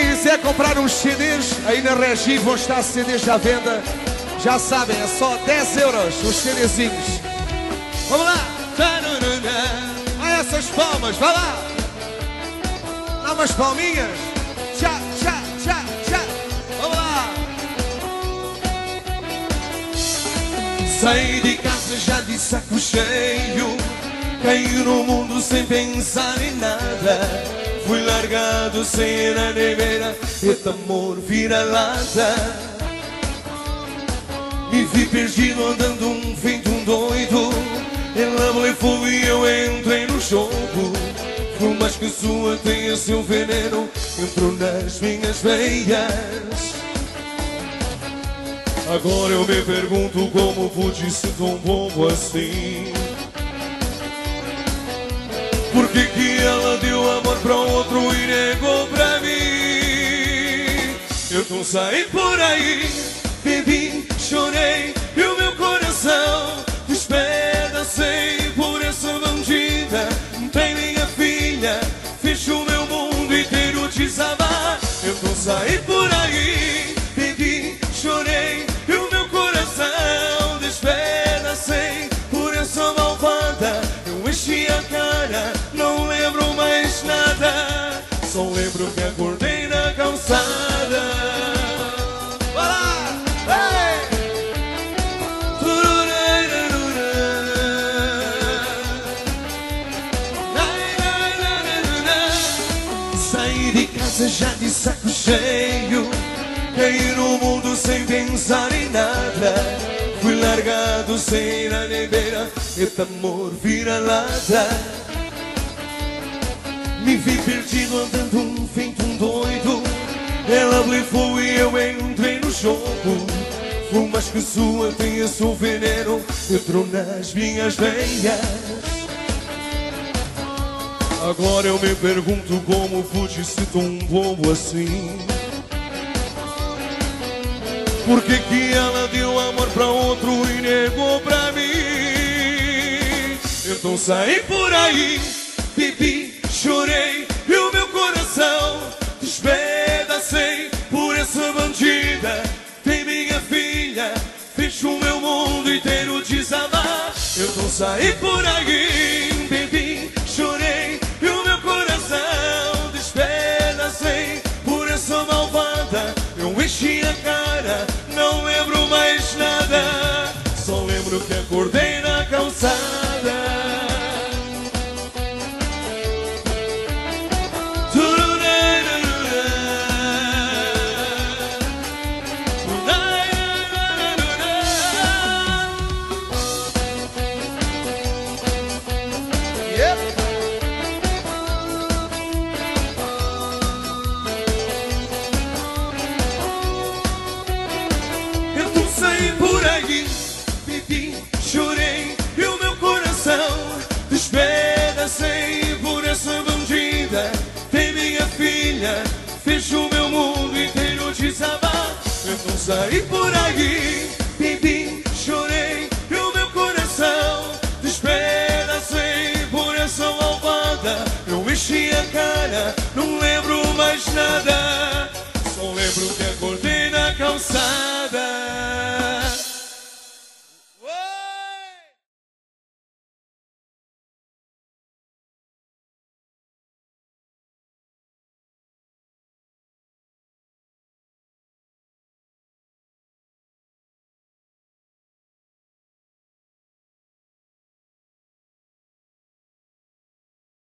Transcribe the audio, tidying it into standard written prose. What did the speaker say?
Quem quiser comprar uns CDs, aí na Regi vão estar CDs à venda. Já sabem, é só 10 euros os CDzinhos. Vamos lá! A essas palmas, vai lá! Dá umas palminhas! Tchá, tchá, tchá, tchá! Vamos lá! Saí de casa já de saco cheio, caí no mundo sem pensar em nada. Fui largado sem ir na neveira, este amor vira-lata. Me vi perdido andando feito um doido. Ela blefou e eu entrei no jogo. Por mais que a sua tenha seu veneno, entrou nas minhas veias. Agora eu me pergunto como pude ser tão bobo assim. Por que que ela deu amor pra outro e negou pra mim? Eu não saí por aí, bebi, chorei e o meu coração despedacei por essa bandida. Tem minha filha, fiz o meu mundo inteiro desabar. Eu não saí por aí, bebi, chorei e o meu coração despedacei por essa malvada. Eu enchi a cara, não lembro mais nada, só lembro que acordei na calçada. Vai lá! Hey! Saí de casa já de saco cheio, caí no mundo sem pensar em nada. Fui largado sem ir à neveira, este amor vira-lata. Me vi perdido andando feito um doido. Ela blefou e eu entrei no jogo. Por mais que sua tenha seu veneno, entrou nas minhas veias. Agora eu me pergunto como pude ser tão bobo assim. Por que que ela deu amor pra outro e negou pra mim? Então saí por aí, bebi, chorei e o meu coração despedacei por essa bandida. Tem minha filha, fiz o meu mundo inteiro desabar. Então saí por aí, bebi, chorei e o meu coração despedacei por essa malvada. Eu enchi a cara, não lembro mais nada, só lembro que acordei na calçada. Saí por aí, bebi, chorei e o meu coração despedacei por essa bandida. Tem minha filha, fiz o meu mundo inteiro desabar. Eu não saí por aí, bebi, chorei e o meu coração despedacei por essa malvada. Eu enchi a cara, não lembro mais nada, só lembro que acordei na calçada.